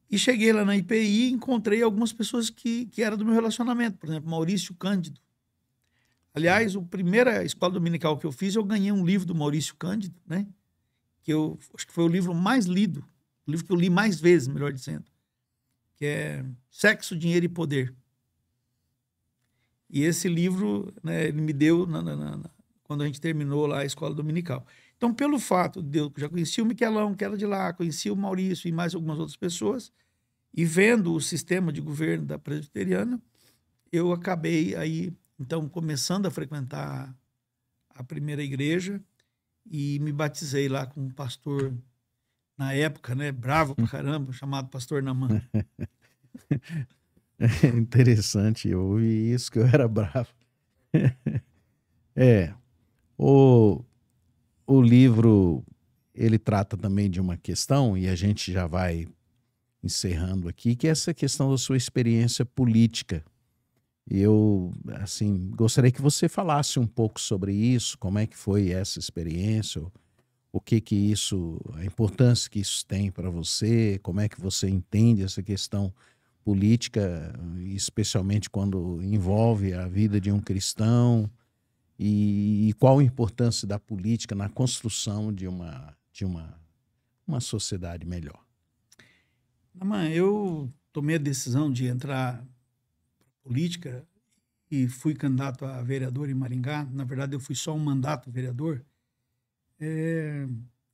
e cheguei lá na IPI e encontrei algumas pessoas que eram do meu relacionamento, por exemplo, Maurício Cândido. Aliás, a primeira escola dominical que eu fiz, eu ganhei um livro do Maurício Cândido, né? Que eu acho que foi o livro mais lido, o livro que eu li mais vezes, melhor dizendo, que é Sexo, Dinheiro e Poder. E esse livro, né, ele me deu quando a gente terminou lá a escola dominical. Então, pelo fato de eu já conhecia o Miquelão, que era de lá, conhecia o Maurício e mais algumas outras pessoas, e vendo o sistema de governo da Presbiteriana, eu acabei aí, então, começando a frequentar a primeira igreja e me batizei lá com um pastor, na época, né, bravo pra caramba, chamado Pastor Naman. É interessante, eu ouvi isso, que eu era bravo. O livro, ele trata também de uma questão, e a gente já vai encerrando aqui, que é essa questão da sua experiência política. E eu, assim, gostaria que você falasse um pouco sobre isso, como é que foi essa experiência, o que isso, a importância que isso tem para você, como é que você entende essa questão política, especialmente quando envolve a vida de um cristão, e qual a importância da política na construção de uma sociedade melhor. Naman, eu tomei a decisão de entrar na política e fui candidato a vereador em Maringá. Na verdade, eu fui só um mandato vereador.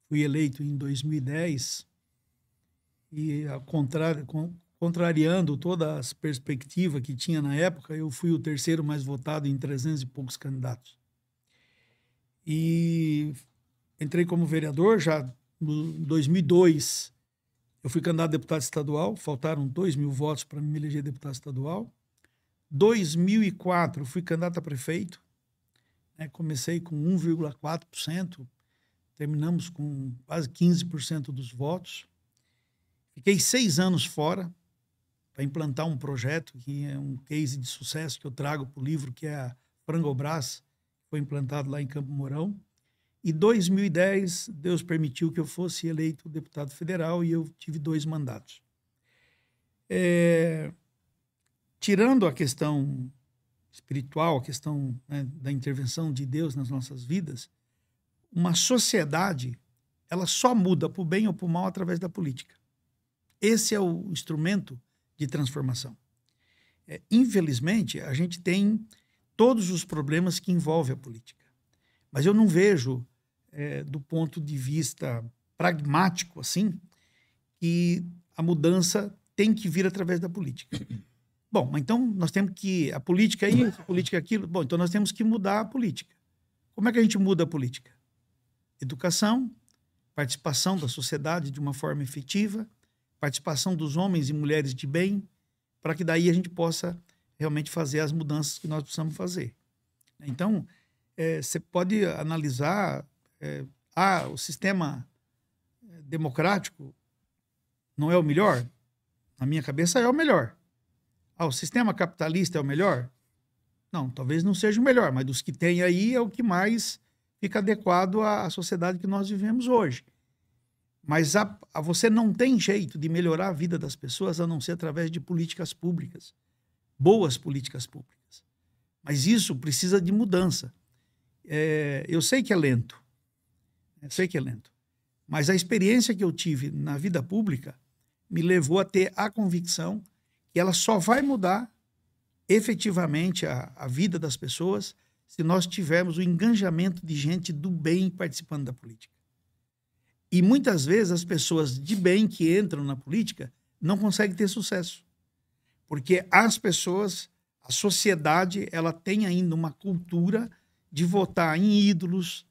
Fui eleito em 2010 e, contrariando todas as perspectivas que tinha na época, eu fui o terceiro mais votado em 300 e poucos candidatos. E entrei como vereador já em 2002. Eu fui candidato a deputado estadual, faltaram 2.000 votos para me eleger deputado estadual. 2004, fui candidato a prefeito, né? Comecei com 1,4%, terminamos com quase 15% dos votos. Fiquei 6 anos fora para implantar um projeto que é um case de sucesso que eu trago para o livro, que é a Frangobras, que foi implantado lá em Campo Mourão. Em 2010, Deus permitiu que eu fosse eleito deputado federal e eu tive 2 mandatos. Tirando a questão espiritual, a questão, né, da intervenção de Deus nas nossas vidas, uma sociedade, ela só muda para o bem ou para o mal através da política. Esse é o instrumento de transformação. Infelizmente, a gente tem todos os problemas que envolvem a política. Mas eu não vejo, do ponto de vista pragmático, assim, que a mudança tem que vir através da política. Bom, mas então nós temos que... A política é isso, a política é aquilo. Bom, então nós temos que mudar a política. Como é que a gente muda a política? Educação, participação da sociedade de uma forma efetiva, participação dos homens e mulheres de bem, para que daí a gente possa realmente fazer as mudanças que nós precisamos fazer. Então, você pode analisar, o sistema democrático não é o melhor? Na minha cabeça é o melhor. O sistema capitalista é o melhor? Não, talvez não seja o melhor, mas dos que tem aí é o que mais fica adequado à sociedade que nós vivemos hoje. Mas você não tem jeito de melhorar a vida das pessoas a não ser através de políticas públicas, boas políticas públicas. Mas isso precisa de mudança. Eu sei que é lento, mas a experiência que eu tive na vida pública me levou a ter a convicção que ela só vai mudar efetivamente a vida das pessoas se nós tivermos o engajamento de gente do bem participando da política. E muitas vezes as pessoas de bem que entram na política não conseguem ter sucesso. Porque as pessoas, a sociedade, ela tem ainda uma cultura de votar em ídolos,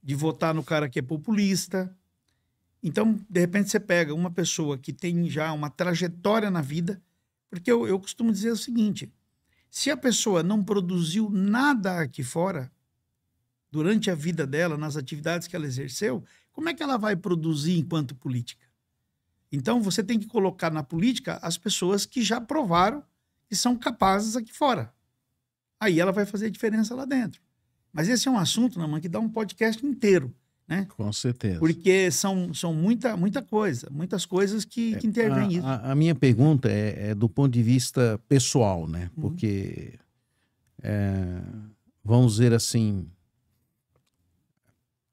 de votar no cara que é populista. Então, de repente, você pega uma pessoa que tem já uma trajetória na vida, porque eu costumo dizer o seguinte: se a pessoa não produziu nada aqui fora, durante a vida dela, nas atividades que ela exerceu, como é que ela vai produzir enquanto política? Então, você tem que colocar na política as pessoas que já provaram que são capazes aqui fora. Aí ela vai fazer a diferença lá dentro. Mas esse é um assunto, Naman, que dá um podcast inteiro, né? Com certeza. Porque são muita coisa, muitas coisas que intervêm nisso. A minha pergunta é do ponto de vista pessoal, né? Porque, vamos dizer assim,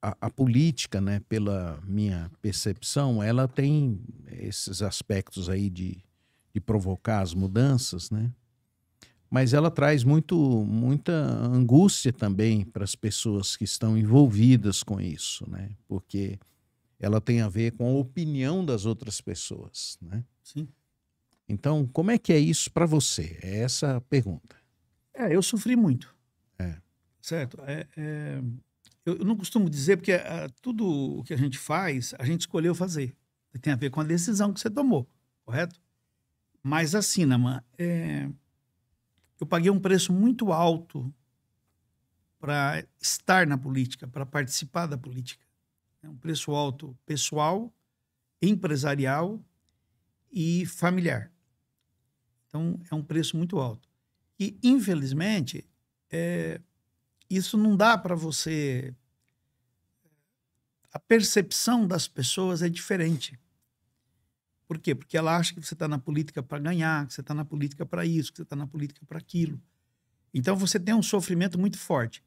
a política, né, pela minha percepção, ela tem esses aspectos aí de provocar as mudanças, né? Mas ela traz muita angústia também para as pessoas que estão envolvidas com isso, né? Porque ela tem a ver com a opinião das outras pessoas, né? Sim. Então, como é que é isso para você? É essa a pergunta. Eu sofri muito. Certo? Eu não costumo dizer, porque tudo o que a gente faz, a gente escolheu fazer. Tem a ver com a decisão que você tomou, correto? Mas assim, Naman, eu paguei um preço muito alto para estar na política, para participar da política. É um preço alto pessoal, empresarial e familiar. Então, é um preço muito alto. E, infelizmente, isso não dá para você a percepção das pessoas é diferente. Por quê? Porque ela acha que você está na política para ganhar, que você está na política para isso, que você está na política para aquilo. Então você tem um sofrimento muito forte.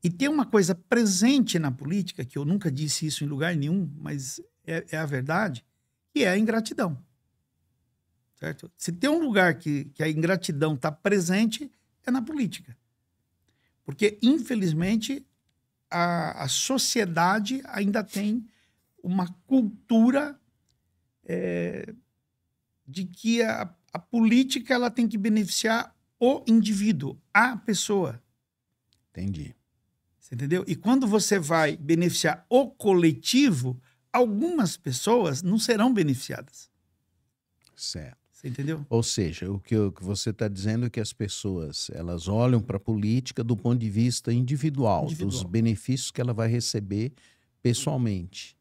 E tem uma coisa presente na política, que eu nunca disse isso em lugar nenhum, mas é a verdade, que é a ingratidão. Certo? Se tem um lugar que a ingratidão está presente, é na política. Porque, infelizmente, a sociedade ainda tem uma cultura de que a política ela tem que beneficiar o indivíduo, a pessoa. Entendi. Você entendeu? E quando você vai beneficiar o coletivo, algumas pessoas não serão beneficiadas. Certo. Você entendeu? Ou seja, o que você está dizendo é que as pessoas elas olham para a política do ponto de vista individual, dos benefícios que ela vai receber pessoalmente,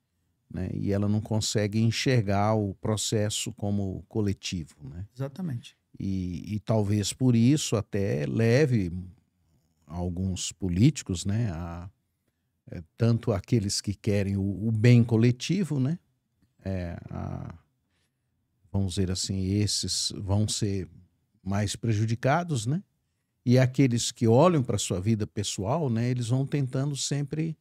né? E ela não consegue enxergar o processo como coletivo, né? Exatamente. E talvez por isso até leve alguns políticos, né, tanto aqueles que querem o bem coletivo, né, vamos dizer assim, esses vão ser mais prejudicados, né, e aqueles que olham para a sua vida pessoal, né, eles vão tentando sempre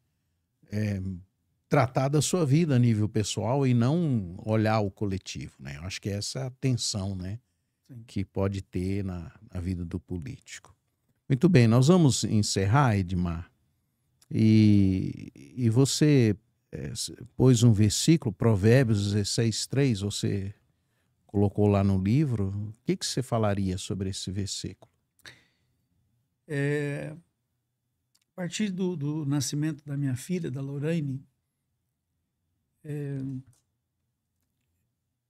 tratar da sua vida a nível pessoal e não olhar o coletivo, né. Eu acho que essa é a tensão, né, Sim. que pode ter na vida do político. Muito bem, nós vamos encerrar, Edmar, e você pôs um versículo, Provérbios 16:3, você colocou lá no livro. O que você falaria sobre esse versículo? A partir do nascimento da minha filha, da Lorraine,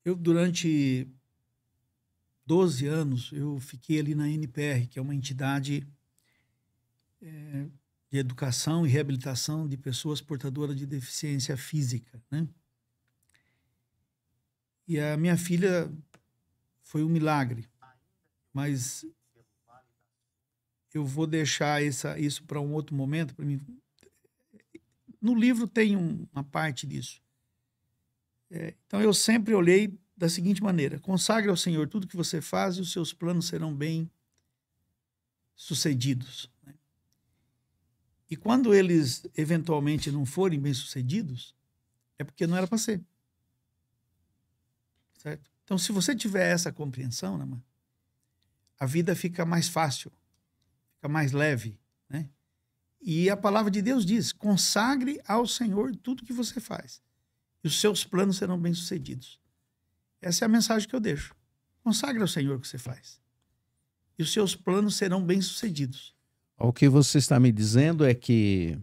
eu durante 12 anos, eu fiquei ali na NPR, que é uma entidade de educação e reabilitação de pessoas portadoras de deficiência física, né? E a minha filha foi um milagre, mas eu vou deixar isso para um outro momento. Para mim. No livro tem uma parte disso. Então eu sempre olhei da seguinte maneira: consagre ao Senhor tudo que você faz e os seus planos serão bem sucedidos. Né? E quando eles eventualmente não forem bem sucedidos, é porque não era para ser. Certo? Então, se você tiver essa compreensão, né, a vida fica mais fácil, fica mais leve. Né? E a palavra de Deus diz: consagre ao Senhor tudo que você faz e os seus planos serão bem sucedidos. Essa é a mensagem que eu deixo. Consagre ao Senhor o que você faz. E os seus planos serão bem-sucedidos. O que você está me dizendo é que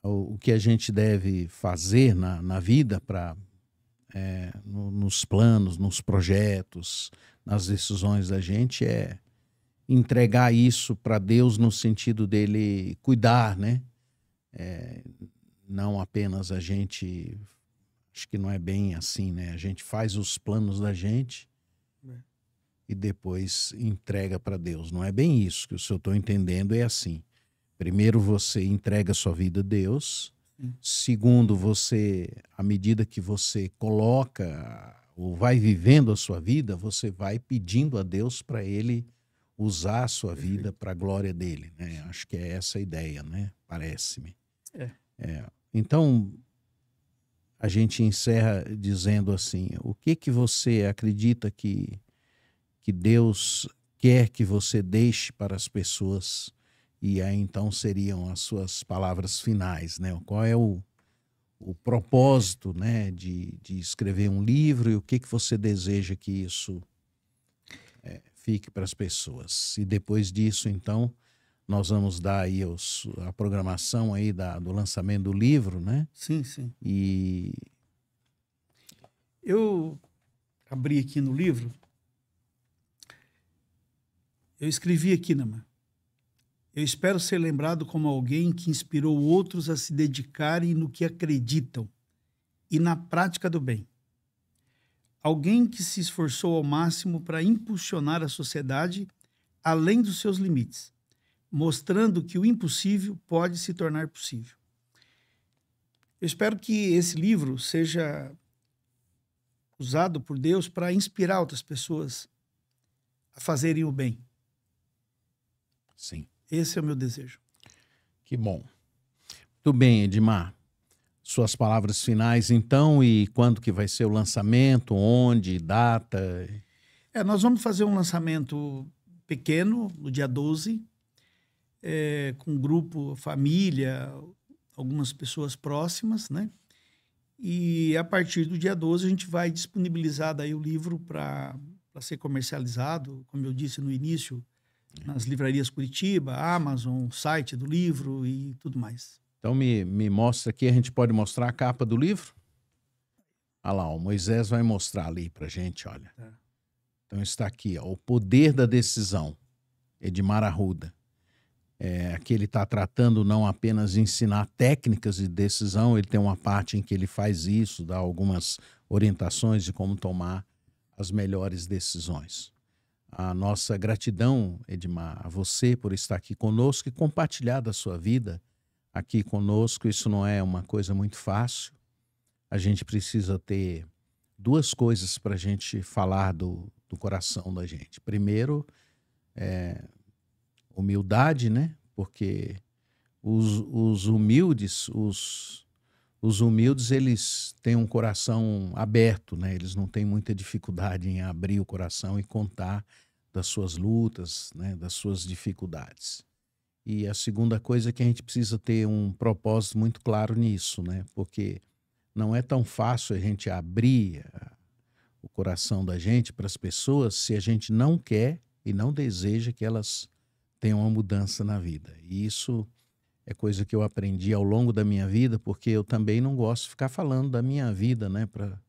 o que a gente deve fazer na vida para nos planos, nos projetos, nas decisões da gente é entregar isso para Deus no sentido dele cuidar, né? Não apenas a gente... Acho que não é bem assim, né? A gente faz os planos da gente e depois entrega para Deus. Não é bem isso que eu estou entendendo, é assim. Primeiro você entrega a sua vida a Deus. Segundo, você, à medida que você coloca ou vai vivendo a sua vida, você vai pedindo a Deus para Ele usar a sua vida para a glória dele, né? Acho que é essa a ideia, né? Parece-me. Então... A gente encerra dizendo assim: o que você acredita que Deus quer que você deixe para as pessoas? E aí então seriam as suas palavras finais, né? Qual é o propósito, né, de escrever um livro e o que você deseja que isso fique para as pessoas? E depois disso, então, nós vamos dar aí a programação aí do lançamento do livro, né? Sim, sim. E eu abri aqui no livro, eu escrevi aqui, Nama: eu espero ser lembrado como alguém que inspirou outros a se dedicarem no que acreditam e na prática do bem. Alguém que se esforçou ao máximo para impulsionar a sociedade além dos seus limites, mostrando que o impossível pode se tornar possível. Eu espero que esse livro seja usado por Deus para inspirar outras pessoas a fazerem o bem. Sim. Esse é o meu desejo. Que bom. Muito bem, Edmar. Suas palavras finais, então, e quando que vai ser o lançamento, onde, data? Nós vamos fazer um lançamento pequeno, no dia 12, com um grupo, família, algumas pessoas próximas, né? E a partir do dia 12 a gente vai disponibilizar daí o livro para ser comercializado, como eu disse no início, nas livrarias Curitiba, Amazon, site do livro e tudo mais. Então me mostra aqui, a gente pode mostrar a capa do livro? Olha lá, o Moisés vai mostrar ali pra gente, olha. Tá. Então está aqui, ó, O Poder da Decisão, Edmar Arruda. Aqui ele está tratando não apenas de ensinar técnicas de decisão, ele tem uma parte em que ele faz isso, dá algumas orientações de como tomar as melhores decisões. A nossa gratidão, Edmar, a você por estar aqui conosco e compartilhar da sua vida aqui conosco. Isso não é uma coisa muito fácil. A gente precisa ter duas coisas para a gente falar do coração da gente. Primeiro, humildade, né? Porque os humildes, os humildes, eles têm um coração aberto, né? Eles não têm muita dificuldade em abrir o coração e contar das suas lutas, né? Das suas dificuldades. E a segunda coisa é que a gente precisa ter um propósito muito claro nisso, né? Porque não é tão fácil a gente abrir o coração da gente para as pessoas se a gente não quer e não deseja que elas tenham uma mudança na vida. E isso é coisa que eu aprendi ao longo da minha vida, porque eu também não gosto de ficar falando da minha vida, né, para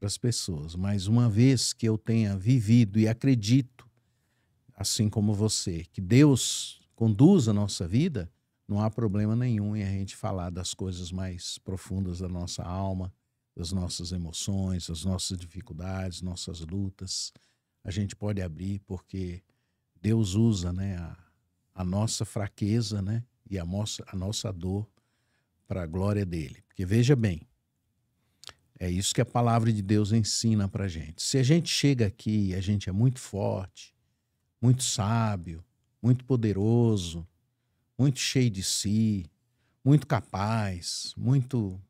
as pessoas. Mas uma vez que eu tenha vivido e acredito, assim como você, que Deus conduz a nossa vida, não há problema nenhum em a gente falar das coisas mais profundas da nossa alma, das nossas emoções, das nossas dificuldades, nossas lutas. A gente pode abrir porque Deus usa, né, a nossa fraqueza, né, e a nossa dor para a glória dele. Porque veja bem, é isso que a palavra de Deus ensina para a gente. Se a gente chega aqui e a gente é muito forte, muito sábio, muito poderoso, muito cheio de si, muito capaz, muito...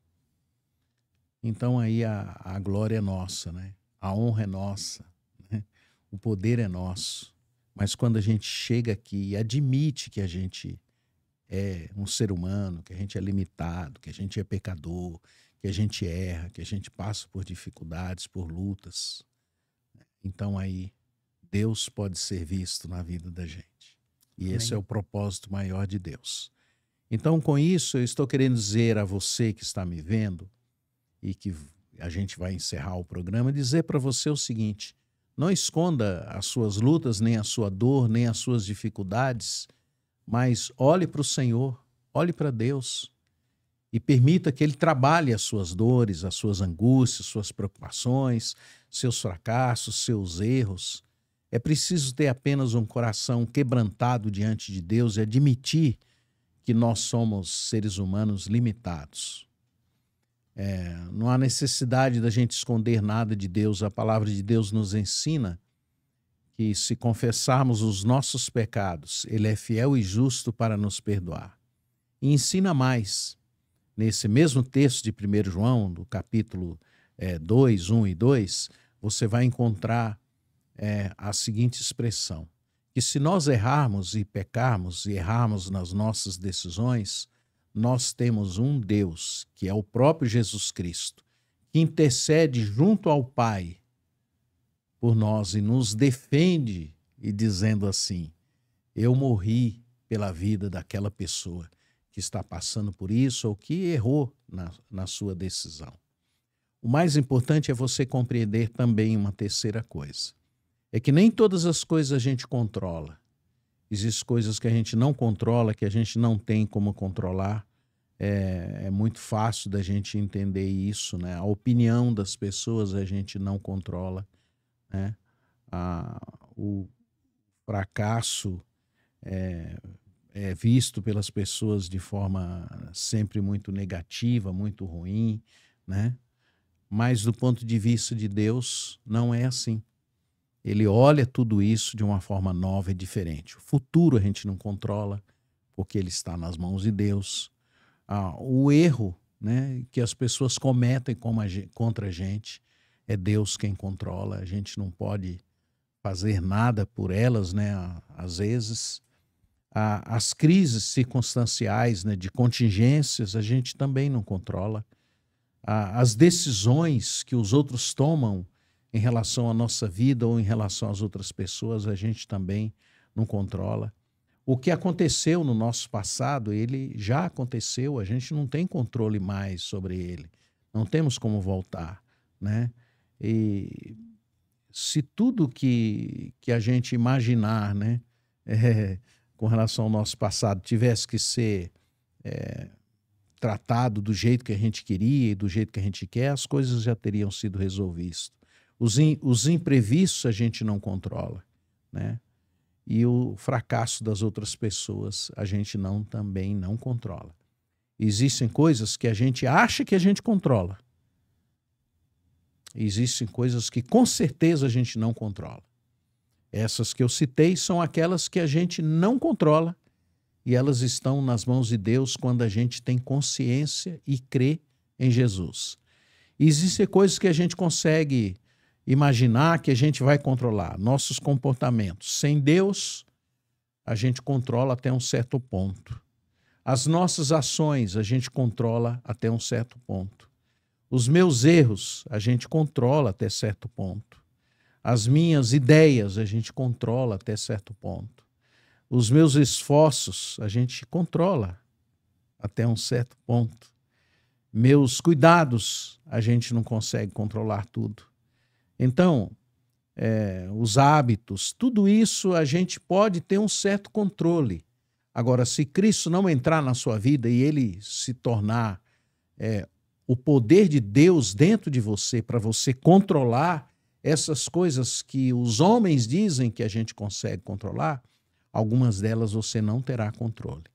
Então aí a glória é nossa, né? A honra é nossa, né? O poder é nosso. Mas quando a gente chega aqui e admite que a gente é um ser humano, que a gente é limitado, que a gente é pecador, que a gente erra, que a gente passa por dificuldades, por lutas, então aí Deus pode ser visto na vida da gente. E Amém. esse é o propósito maior de Deus. Então, com isso, eu estou querendo dizer a você que está me vendo e que a gente vai encerrar o programa, dizer para você o seguinte: não esconda as suas lutas, nem a sua dor, nem as suas dificuldades, mas olhe para o Senhor, olhe para Deus e permita que Ele trabalhe as suas dores, as suas angústias, suas preocupações, seus fracassos, seus erros. É preciso ter apenas um coração quebrantado diante de Deus e admitir que nós somos seres humanos limitados. Não há necessidade da gente esconder nada de Deus. A palavra de Deus nos ensina que se confessarmos os nossos pecados, Ele é fiel e justo para nos perdoar. E ensina mais. Nesse mesmo texto de 1 João, do capítulo 2, 1 e 2, você vai encontrar a seguinte expressão: que se nós errarmos e pecarmos e errarmos nas nossas decisões, nós temos um Deus, que é o próprio Jesus Cristo, que intercede junto ao Pai por nós e nos defende, e dizendo assim: eu morri pela vida daquela pessoa que está passando por isso ou que errou na sua decisão. O mais importante é você compreender também uma terceira coisa. É que nem todas as coisas a gente controla. Existem coisas que a gente não controla, que a gente não tem como controlar. É muito fácil da gente entender isso, né? A opinião das pessoas a gente não controla, né? O fracasso é visto pelas pessoas de forma sempre muito negativa, muito ruim, né? Mas do ponto de vista de Deus, não é assim. Ele olha tudo isso de uma forma nova e diferente. O futuro a gente não controla, porque ele está nas mãos de Deus. O erro, né, que as pessoas cometem contra a gente, é Deus quem controla. A gente não pode fazer nada por elas, né? Às vezes, as crises circunstanciais, né, de contingências, a gente também não controla. As decisões que os outros tomam em relação à nossa vida ou em relação às outras pessoas, a gente também não controla. O que aconteceu no nosso passado, ele já aconteceu, a gente não tem controle mais sobre ele. Não temos como voltar, né? E se tudo que a gente imaginar, né, com relação ao nosso passado, tivesse que ser tratado do jeito que a gente queria e do jeito que a gente quer, as coisas já teriam sido resolvidas. Os imprevistos a gente não controla, né? E o fracasso das outras pessoas a gente também não controla. Existem coisas que a gente acha que a gente controla. Existem coisas que com certeza a gente não controla. Essas que eu citei são aquelas que a gente não controla e elas estão nas mãos de Deus quando a gente tem consciência e crê em Jesus. Existem coisas que a gente consegue imaginar que a gente vai controlar, nossos comportamentos. Sem Deus, a gente controla até um certo ponto. As nossas ações, a gente controla até um certo ponto. Os meus erros, a gente controla até certo ponto. As minhas ideias, a gente controla até certo ponto. Os meus esforços, a gente controla até um certo ponto. Meus cuidados, a gente não consegue controlar tudo. Então, os hábitos, tudo isso a gente pode ter um certo controle. Agora, se Cristo não entrar na sua vida e ele se tornar o poder de Deus dentro de você para você controlar essas coisas que os homens dizem que a gente consegue controlar, algumas delas você não terá controle.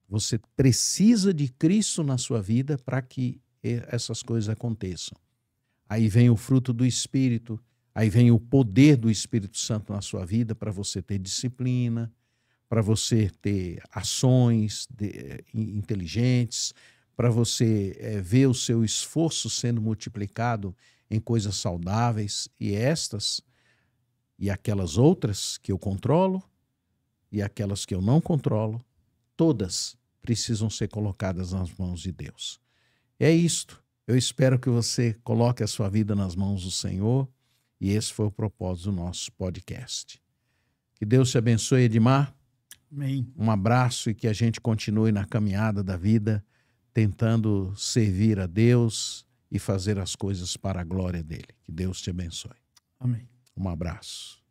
Você precisa de Cristo na sua vida para que essas coisas aconteçam. Aí vem o fruto do Espírito, aí vem o poder do Espírito Santo na sua vida para você ter disciplina, para você ter ações inteligentes, para você ver o seu esforço sendo multiplicado em coisas saudáveis, e estas e aquelas outras que eu controlo e aquelas que eu não controlo, todas precisam ser colocadas nas mãos de Deus. É isto. Eu espero que você coloque a sua vida nas mãos do Senhor, e esse foi o propósito do nosso podcast. Que Deus te abençoe, Edmar. Amém. Um abraço e que a gente continue na caminhada da vida, tentando servir a Deus e fazer as coisas para a glória dele. Que Deus te abençoe. Amém. Um abraço.